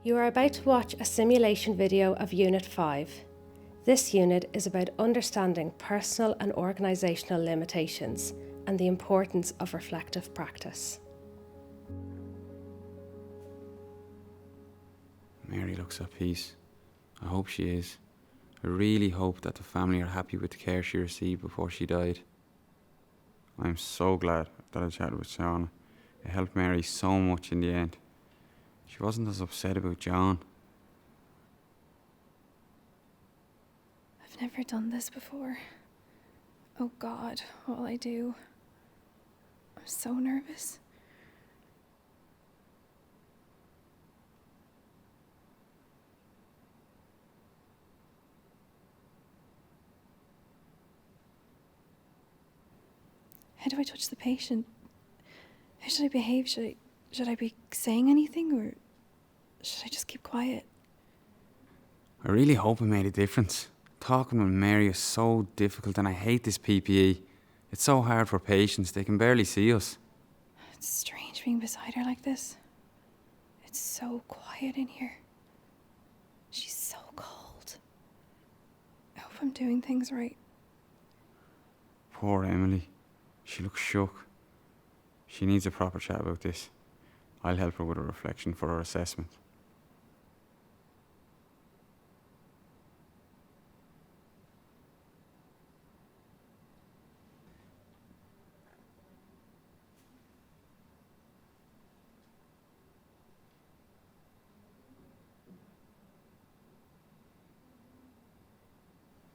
You are about to watch a simulation video of Unit 5. This unit is about understanding personal and organisational limitations and the importance of reflective practice. Mary looks at peace. I hope she is. I really hope that the family are happy with the care she received before she died. I'm so glad that I chatted with Shauna. It helped Mary so much in the end. She wasn't as upset about John. I've never done this before. Oh God, what'll I do? I'm so nervous. How do I touch the patient? How should I behave? Should I be saying anything, or should I just keep quiet? I really hope it made a difference. Talking with Mary is so difficult and I hate this PPE. It's so hard for patients, they can barely see us. It's strange being beside her like this. It's so quiet in here. She's so cold. I hope I'm doing things right. Poor Emily. She looks shook. She needs a proper chat about this. I'll help her with a reflection for her assessment.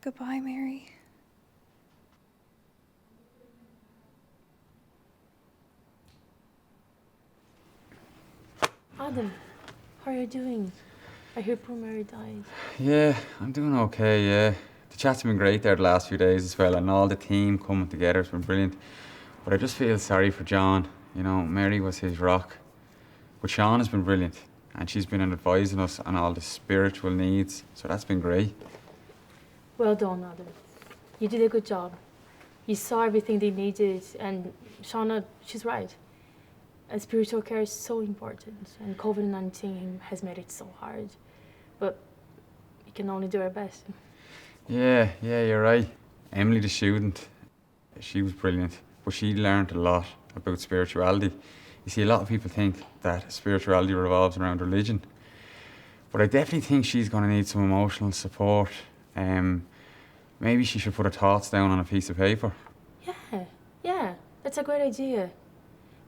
Goodbye, Mary. Adam, how are you doing? I hear poor Mary died. Yeah, I'm doing okay, yeah. The chat's been great there the last few days as well, and all the team coming together has been brilliant. But I just feel sorry for John. You know, Mary was his rock. But Sean has been brilliant, and she's been advising us on all the spiritual needs, so that's been great. Well done, Adam. You did a good job. You saw everything they needed, and Shauna, she's right. And spiritual care is so important, and COVID-19 has made it so hard. But we can only do our best. Yeah, you're right. Emily, the student, she was brilliant, but she learned a lot about spirituality. You see, a lot of people think that spirituality revolves around religion, but I definitely think she's going to need some emotional support. Maybe she should put her thoughts down on a piece of paper. Yeah, that's a great idea.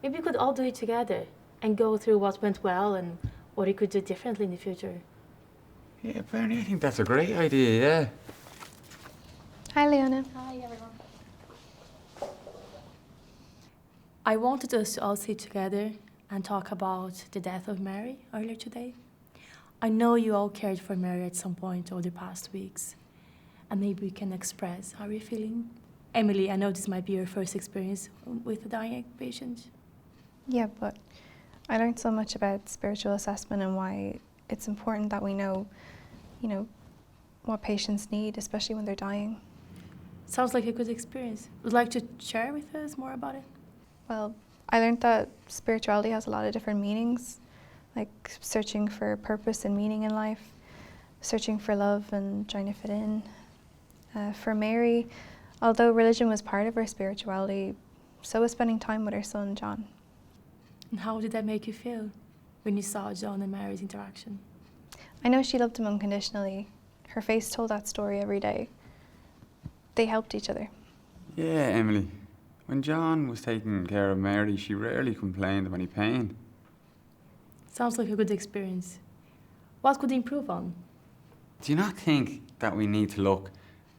Maybe we could all do it together and go through what went well and what we could do differently in the future. Yeah, Bernie, I think that's a great idea, yeah. Hi, Leona. Hi, everyone. I wanted us to all sit together and talk about the death of Mary earlier today. I know you all cared for Mary at some point over the past weeks, and maybe we can express how you're feeling. Emily, I know this might be your first experience with a dying patient. Yeah, but I learned so much about spiritual assessment and why it's important that we know, what patients need, especially when they're dying. Sounds like a good experience. Would you like to share with us more about it? Well, I learned that spirituality has a lot of different meanings, like searching for purpose and meaning in life, searching for love and trying to fit in. For Mary, although religion was part of her spirituality, so was spending time with her son, John. And how did that make you feel when you saw John and Mary's interaction? I know she loved him unconditionally. Her face told that story every day. They helped each other. Yeah, Emily. When John was taking care of Mary, she rarely complained of any pain. Sounds like a good experience. What could improve on? Do you not think that we need to look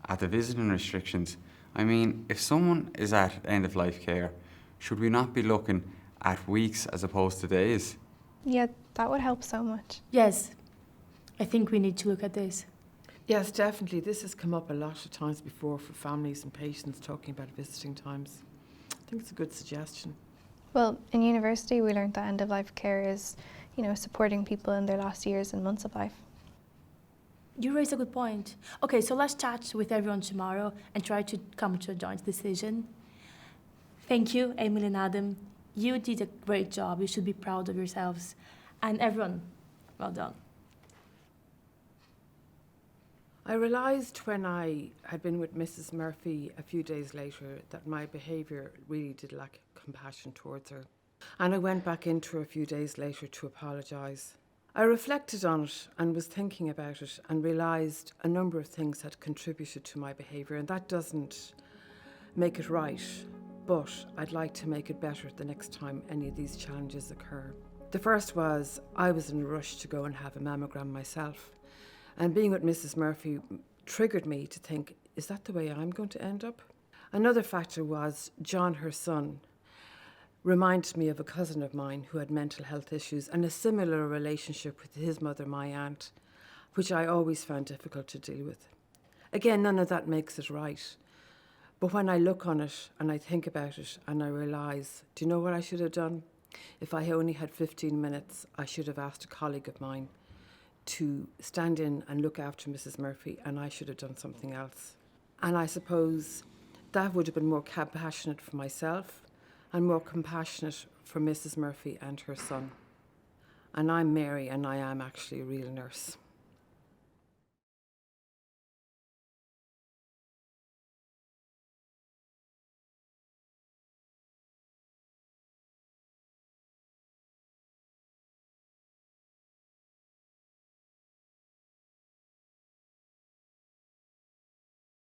at the visiting restrictions? I mean, if someone is at end-of-life care, should we not be looking at weeks as opposed to days? Yeah, that would help so much. Yes, I think we need to look at this. Yes, definitely. This has come up a lot of times before for families and patients talking about visiting times. I think it's a good suggestion. Well, in university, we learned that end-of-life care is, supporting people in their last years and months of life. You raised a good point. Okay, so let's chat with everyone tomorrow and try to come to a joint decision. Thank you, Emily and Adam. You did a great job. You should be proud of yourselves. And everyone, well done. I realised when I had been with Mrs. Murphy a few days later that my behaviour really did lack compassion towards her. And I went back into her a few days later to apologise. I reflected on it and was thinking about it and realised a number of things had contributed to my behaviour, and that doesn't make it right, but I'd like to make it better the next time any of these challenges occur. The first was I was in a rush to go and have a mammogram myself, and being with Mrs. Murphy triggered me to think, is that the way I'm going to end up? Another factor was John, her son, reminded me of a cousin of mine who had mental health issues and a similar relationship with his mother, my aunt, which I always found difficult to deal with. Again, none of that makes it right. But when I look on it and I think about it and I realise, do you know what I should have done? If I only had 15 minutes, I should have asked a colleague of mine to stand in and look after Mrs. Murphy, and I should have done something else. And I suppose that would have been more compassionate for myself and more compassionate for Mrs. Murphy and her son. And I'm Mary, and I am actually a real nurse.